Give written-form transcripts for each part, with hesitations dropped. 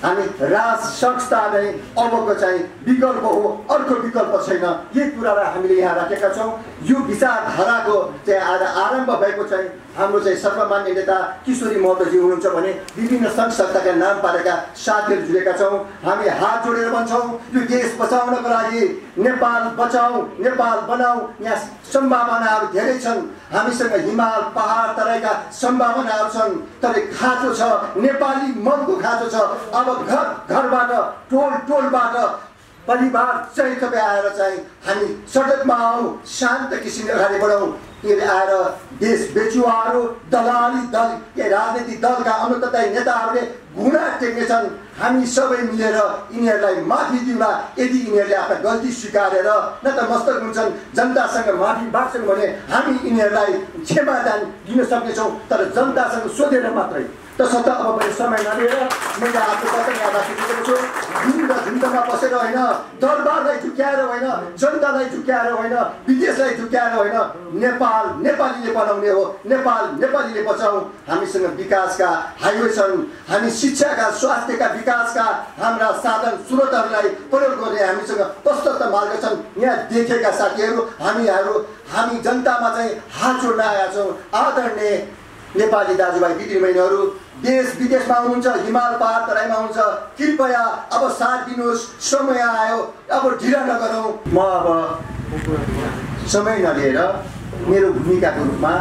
हामी राज संस्था नै अबको चाहिँ विकल्प हो, अर्को विकल्प छैन। यही कुरालाई हामीले यहाँ राखेका छौँ। यो विचारधाराको चाहिँ आज आरम्भ भएको चाहिँ हाम्रो चाहिँ सर्वमान्य नेता किशोरी महतोजी हुनुहुन्छ भने विभिन्न सङ्घ संस्थाका नाम पारेका साथीहरू जुडेका छौँ। हामी हात जोडेर भन्छौँ यो देश बचाउनको लागि नेपाल बचाऊ, नेपाल बनाऊ। यहाँ सम्भावनाहरू धेरै छन्। हामीसँग हिमाल, पहाड तराईका सम्भावनाहरू छन्, तर खाँचो छ, नेपाली मनको खाँचो छ। अब घर घरबाट, टोल टोलबाट, परिवार सहित आएर चाहिँ हामी सडकमा आऊ, शान्त किसिमले अगाडि बढौँ। के आएर देश बेचुवाहरू, दलाली दल, के राजनीतिक दलका अनुत्तरदायी नेताहरूले घुँडा टेक्नेछन्। हामी सबै मिलेर यिनीहरूलाई माफी दिउँला। यदि यिनीहरूले आफ्ना गल्ती स्वीकारेर न त मस्तक हुन्छन्, जनतासँग माफी माग्छन् भने हामी यिनीहरूलाई क्षमादान दिन सक्नेछौँ, तर जनतासँग सोधेर मात्रै। तसर्थ अब मैले समय नलिएर मैले आफ्नो वचन यहाँ राखिदिएको छु। झुन्डमा बसेर होइन, दरबारलाई झुक्याएर होइन, जनतालाई झुक्याएर होइन, विदेशलाई झुक्याएर होइन, नेपाल नेपालीले बनाउने हो, नेपाल नेपालीले बचाउँ। हामीसँग विकासका हाइवे छन्, हामी शिक्षाका, स्वास्थ्यका, विकासका हाम्रा साधन स्रोतहरूलाई प्रयोग गर्ने हामीसँग प्रशस्त मार्ग छन्। यहाँ देखेका साथीहरू हामी जनतामा चाहिँ हात जोड्न आएका छौँ। आदरणीय नेपाली दाजुभाइ दिदीबहिनीहरू देश विदेशमा हुनुहुन्छ, हिमाल पहाड तराईमा हुनुहुन्छ, कृपया अब साथ दिनुहोस्। समय आयो, अब ढिला नगरौँ। म अब समय नलिएर मेरो भूमिकाको रूपमा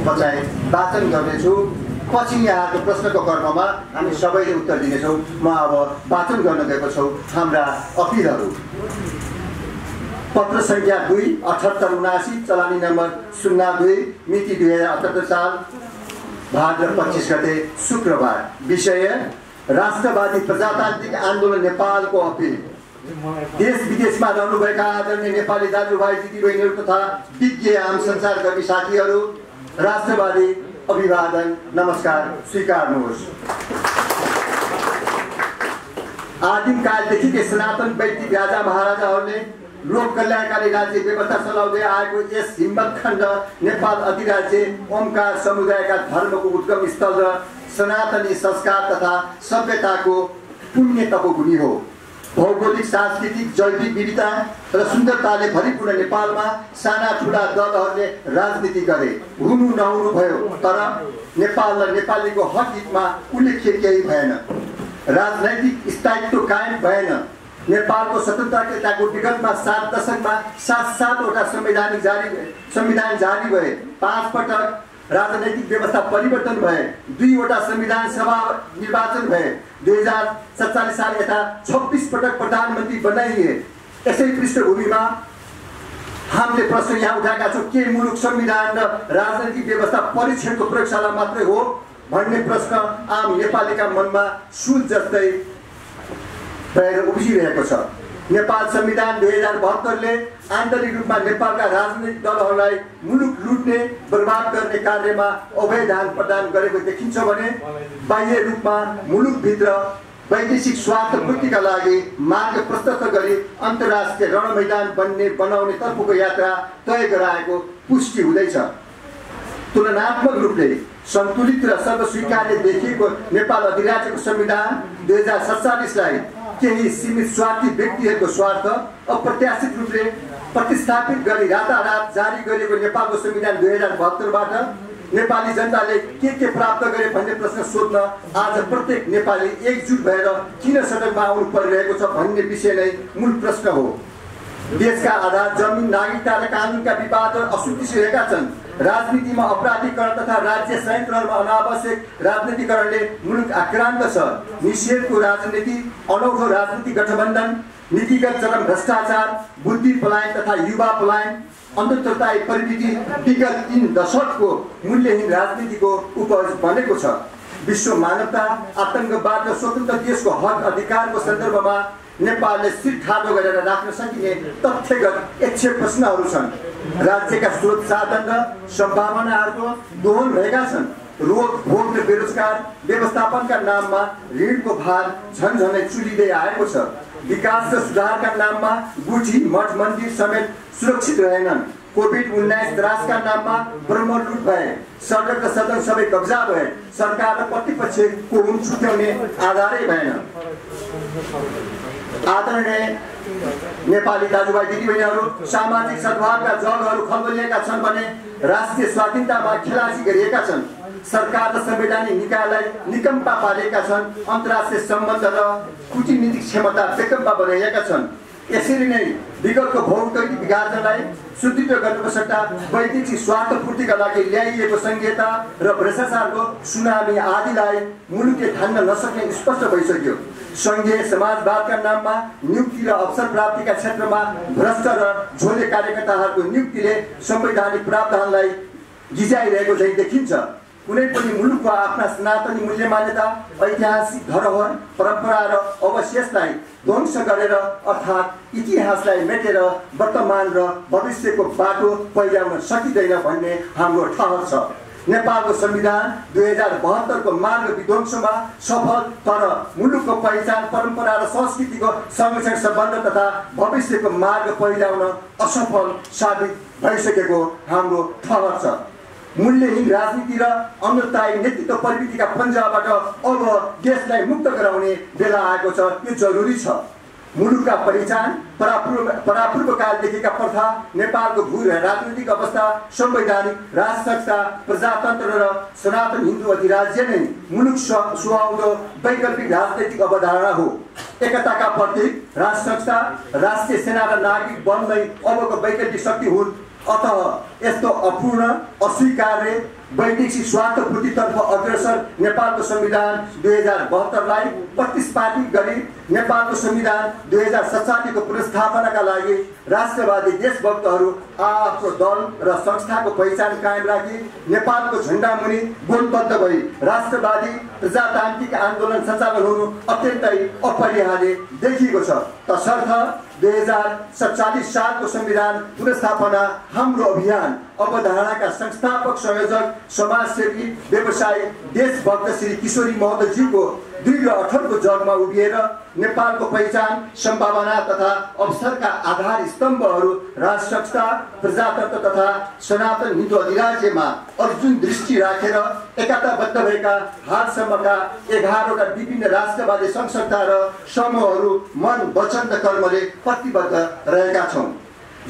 वाचन गर्नेछु। पछि यहाँको प्रश्नको क्रममा हामी सबैले उत्तर दिनेछौँ। म अब वाचन गर्न गएको छु हाम्रा अपिलहरू। पत्र सङ्ख्या 2-7879, चलानी नम्बर 02, मिति 2078 साल, भाद्र 25 गते शुक्रबार। विषय राष्ट्रवादी प्रजातान्त्रिक आन्दोलन नेपालको अपिल। देश विदेशमा रहनुभएका आदरणीय नेपाली दाजुभाइ दिदीबहिनीहरू तथा विज्ञ आम सञ्चारकर्मी साथीहरू, राष्ट्रवादी अभिवादन, नमस्कार स्वीकार्नुहोस्। आदिमकालदेखि सनातन वैदिक राजा महाराजाहरूले लोक कल्याणकारी राज्य व्यवस्था चलाउँदै आएको यस हिम्मत खण्ड नेपाल अधिराज्य ओमकार समुदायका धर्मको उद्गम स्थल र सनातनी संस्कार तथा सभ्यताको पुण्य तपोभूमि हो। भौगोलिक, सांस्कृतिक, जैविक विविधता र सुन्दरताले भरिपूर्ण नेपालमा साना ठुला दलहरूले राजनीति गरे। हुनु नहुनु भयो, तर नेपाल र नेपालीको हक हितमा उल्लेख्य केही भएन। राजनैतिक स्थायित्व कायम भएन। नेपालको स्वतन्त्रताको विगतमा 7 दशकमा 7-7वटा संविधान जारी भए, 5 पटक राजनैतिक व्यवस्था परिवर्तन भए, 2वटा संविधान सभा निर्वाचन भए, 2047 साल यता 26 पटक प्रधानमन्त्री बनाइए। यसै पृष्ठभूमिमा हामीले प्रश्न यहाँ उठाएका छौँ, के मुलुक संविधान र राजनैतिक व्यवस्था परीक्षणको प्रयोगशाला मात्रै हो भन्ने प्रश्न आम नेपालीका मनमा सुल जस्तै भएर उभिरहेको छ। नेपाल संविधान 2072ले आन्तरिक रूपमा नेपालका राजनैतिक दलहरूलाई मुलुक लुट्ने, बर्बाद गर्ने कार्यमा अभयदान प्रदान गरेको देखिन्छ भने बाह्य रूपमा मुलुकभित्र वैदेशिक स्वार्थ पूर्तिका लागि मार्ग प्रशस्त गरी अन्तर्राष्ट्रिय रणमैदान बनाउने तर्फको यात्रा तय गराएको पुष्टि हुँदैछ। तुलनात्मक रूपले सन्तुलित र सर्वस्वीकार्य देखिएको नेपाल अधिराज्यको संविधान 2047लाई केही सीमित स्वार्थी व्यक्तिहरूको स्वार्थ अप्रत्याशित रूपले प्रतिस्थापित गरी रातारात जारी गरिएको नेपालको संविधान 2072बाट नेपाली जनताले के प्राप्त गरे भन्ने प्रश्न सोध्न आज प्रत्येक नेपाली एकजुट भएर किन सडकमा आउनु परिरहेको छ भन्ने विषय नै मूल प्रश्न हो। देशका आधार जमिन, नागरिकता र कानुनका विवाद असुलझिरहेका छन्। राजनीतिमा अपराधीकरण तथा राज्य संयन्त्रहरूमा अनावश्यक राजनीतिकरणले मुलुक आक्रान्त छ। निषेधको राजनीति, अनौठो राजनीतिक गठबन्धन, नीतिगत चरम भ्रष्टाचार, बुद्धि पलायन तथा युवा पलायन, अन्तर्तायी प्रवृत्ति विगत 3 दशकको मूल्यहीन राजनीतिको उपज बनेको छ। विश्व मानवता, आतंकवाद र स्वतन्त्र देशको हक अधिकारको सन्दर्भमा नेपालले सिर ठाडो गरेर राख्न सकिने तथ्यगत 100 प्रश्नहरू छन्। राज्यका स्रोत साधन र सम्भावनाहरूको दोहन भएका छन्। रोग भोग र बेरोजगार व्यवस्थापनका नाममा ऋणको भार झन्झनै चुलिँदै आएको छ। विकास र सुधारका नाममा गुठी, मठ, मन्दिर समेत सुरक्षित रहेनन्। कोभिड-19 त्रासका नाममा ब्रह्मलुट भए, सडक र सदन सबै कब्जा भए, सरकार र प्रतिपक्षको हुन छुट्याउने आधारै भएन। आदरणीय नेपाली दाजुभाइ दिदीबहिनीहरू, सामाजिक सद्भावका जगहरू खलबलिएका छन् भने राष्ट्रिय स्वाधीनतामा खेलासी गरिएका छन्। सरकार र संवैधानिक निकायलाई निकम्पा पारेका छन्। अन्तर्राष्ट्रिय सम्बन्ध र कूटनीतिक क्षमता बेकम्पा बनाइएका छन्। यसरी नै विगतको भौगोलिक विभाजनलाई सुदृढ गर्नुको सट्टा वैदेशिक स्वार्थ पूर्तिका लागि ल्याइएको संहिता र भ्रष्टाचारको सुनामी आदिलाई मुलुकले थान्न नसक्ने स्पष्ट भइसक्यो। संघीय समाजवादका नाममा नियुक्ति र अवसर प्राप्तिका क्षेत्रमा भ्रष्ट र झोले कार्यकर्ताहरूको नियुक्तिले संवैधानिक प्रावधानलाई गिजाइरहेको चाहिँ देखिन्छ। कुनै पनि मुलुकको आफ्ना सनातनी मूल्य मान्यता, ऐतिहासिक धरोहर, परम्परा र अवशेषलाई ध्वंस गरेर अर्थात् इतिहासलाई मेटेर वर्तमान र भविष्यको बाटो पहिल्याउन सकिँदैन भन्ने हाम्रो ठहर छ। नेपालको संविधान 2072 को मार्ग विध्वंसमा सफल, तर मुलुकको पहिचान, परम्परा र संस्कृतिको संरक्षण सम्बन्ध तथा भविष्यको मार्ग पहिल्याउन असफल साबित भइसकेको हाम्रो ठहर छ। मूल्यहीन राजनीति र अमृतदायी नेतृत्व प्रवृत्तिका पन्जाबाट अब देशलाई मुक्त गराउने बेला आएको छ। यो जरुरी छ। मुलुकका पहिचान, परापूर्व कालदेखिका प्रथा, नेपालको भू राजनीतिक अवस्था, संवैधानिक राज संस्था, प्रजातन्त्र र सनातन हिन्दू अधिराज्य नै मुलुक सुहाउँदो वैकल्पिक राजनैतिक अवधारणा हो। एकताका प्रतीक राज संस्था, राष्ट्रिय सेना र नागरिक बलमै अबको वैकल्पिक शक्ति हुन्। अतः यस्तो अपूर्ण, अस्वीकार्य, वैदेशिक स्वार्थपूर्तितर्फ अग्रसर नेपालको संविधान 2072 लाई प्रतिस्पर्धी गरी नेपालको संविधान 2047 को पुनर्स्थापनाका लागि राष्ट्रवादी देशभक्तहरू आफ्नो दल र संस्थाको पहिचान कायम राखी नेपालको झण्डा मुनि गोलबद्ध भई राष्ट्रवादी प्रजातान्त्रिक आन्दोलन सञ्चालन हुनु अत्यन्तै अपरिहार्य देखिएको छ। तसर्थ 2047 सालको संविधान पुनर्स्थापना हाम्रो अभियान अवधारणाका संस्थापक, संयोजक, समाजसेवी, व्यवसायी, देशभक्त श्री किशोरी महतोज्यूको दृढ अठरको जगमा उभिएर नेपालको पहिचान, सम्भावना तथा अवसरका आधार स्तम्भहरू राज संस्था, प्रजातन्त्र तथा सनातन हिन्दू अधिराज्यमा अर्जुन दृष्टि राखेर एकताबद्ध भएका हालसम्मका 11वटा विभिन्न राष्ट्रवादी सङ्घ संस्था र समूहहरू मन, वचन र कर्मले प्रतिबद्ध रहेका छौँ,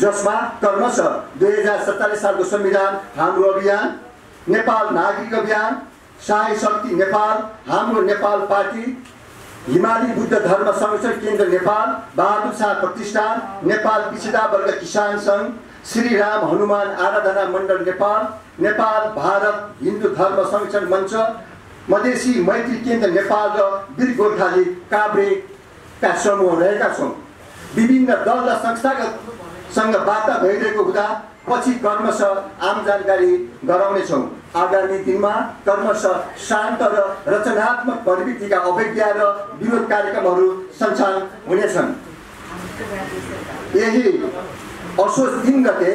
जसमा क्रमशः 2047 सालको संविधान हाम्रो अभियान, नेपाल नागरिक अभियान, शाही शक्ति नेपाल, हाम्रो नेपाल पार्टी, हिमाली बुद्ध धर्म संरक्षण केन्द्र नेपाल, बहादुर शाह प्रतिष्ठान, नेपाल पिछड़ा वर्ग किसान संघ, श्री राम हनुमान आराधना मण्डल नेपाल, नेपाल भारत हिन्दू धर्म संरक्षण मञ्च, मधेसी मैत्री केन्द्र नेपाल र वीर गोर्खाली काभ्रेका समूह रहेका छौँ। विभिन्न दल र संस्थागतसँग वार्ता भइरहेको हुँदा पछि क्रमशः आम जानकारी गराउनेछौँ। आगामी दिनमा क्रमशः शान्त र रचनात्मक प्रवृत्तिका अवज्ञा र विरोध कार्यक्रमहरू सञ्चालन हुनेछन्। यही असोज 3 गते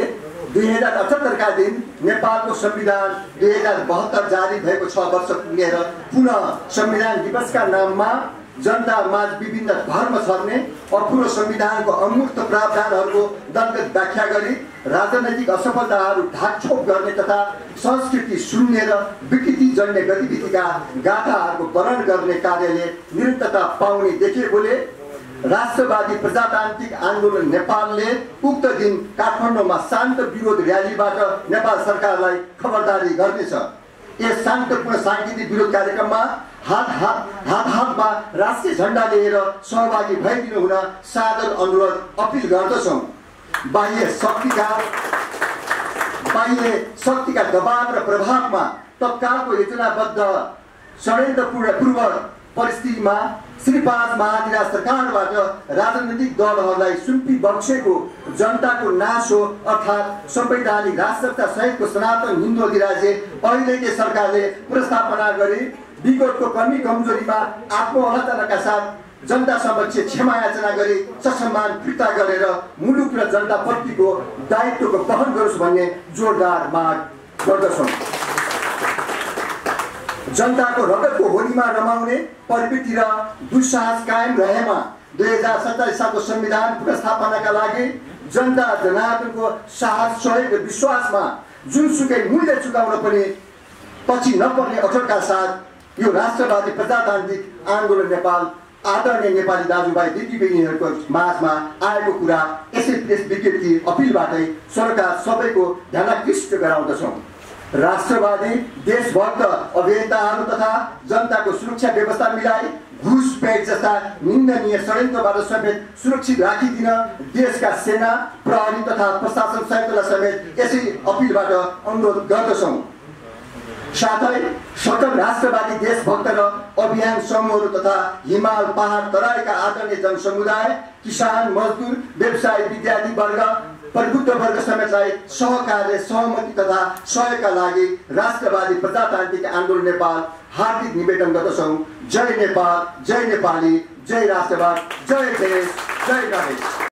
2078 का दिन नेपालको संविधान 2072 जारी भएको 6 वर्ष पुगेर पुनः संविधान दिवसका नाममा जनता माझ विभिन्न धर्म छर्ने अपूर्व संविधानको अमूर्त प्रावधानहरूको दलगत व्याख्या गरी राजनैतिक असफलताहरू ढाकछोप गर्ने तथा संस्कृति शून्य र विकृतिजन्य गतिविधिका गाथाहरूको वर्णन गर्ने कार्यले निरन्तरता पाउने देखेकोले राष्ट्रवादी प्रजातान्त्रिक आन्दोलन नेपालले उक्त दिन काठमाडौँमा शान्त विरोध र्यालीबाट नेपाल सरकारलाई खबरदारी गर्नेछ। यस शान्तपूर्ण सांगीतिक विरोध कार्यक्रममा हातमा राष्ट्रिय झण्डा लिएर सहभागी भइदिनु हुन सादर अनुरोध अपील गर्दछौँ। बाह्य शक्तिका दबाव र प्रभावमा तत्कालको योजनाबद्ध षड्यन्त्रपूर्ण परिस्थितिमा श्री 5 महाधिराज सरकारबाट राजनैतिक दलहरूलाई सुम्पी बक्सेको जनताको नाश हो, अर्थात् संवैधानिक राष्ट्रता सहितको सनातन हिन्दू अधिराज्य अहिलेकै सरकारले पुनर्स्थापना गरी विगतको कमी कमजोरीमा आत्महत्याका साथ जनता समक्ष क्षमा याचना गरी ससम्मान फिर्ता गरेर मुलुक र जनताप्रतिको दायित्वको वहन गरोस् भन्ने जोरदार माग गर्दछौँ। जनताको रगतको होलीमा रमाउने प्रवृत्ति र दुस्साहस कायम रहेमा 2047 सालको संविधान पुनर्स्थापनाका लागि जनता जनार्दनको साहस सहयोग र विश्वासमा जुनसुकै मूल्य चुकाउन पनि पछि नपर्ने अठोटका साथ यो राष्ट्रवादी प्रजातान्त्रिक आन्दोलन नेपाल आदरणीय नेपाली दाजुभाइ दिदीबहिनीहरूको माझमा आएको कुरा यसै प्रेस विज्ञप्ति अपिलबाटै सरकार सबैको ध्यानाकृष्ट गराउँदछौँ। राष्ट्रवादी देशभक्त अभियन्ताहरू तथा जनताको सुरक्षा व्यवस्था मिलाई घुसपैठ जस्ता निन्दनीय षड्यन्त्रबाट समेत सुरक्षित राखिदिन देशका सेना प्रहरी तथा प्रशासन संयुक्तलाई समेत यसै अपिलबाट अनुरोध गर्दछौँ। साथै सकल राष्ट्रवादी देशभक्त र अभियान समूहहरू तथा हिमाल पहाड तराईका आदरणीय जनसमुदाय किसान मजदुर व्यवसायी विद्यार्थी वर्ग प्रबुद्ध वर्ग समेतलाई सहकार्य सहमति तथा सहयोगका लागि राष्ट्रवादी प्रजातान्त्रिक आन्दोलन नेपाल हार्दिक निवेदन गर्दछौँ। जय नेपाल, जय नेपाली, जय राष्ट्रवाद, जय देश, जय गणेश।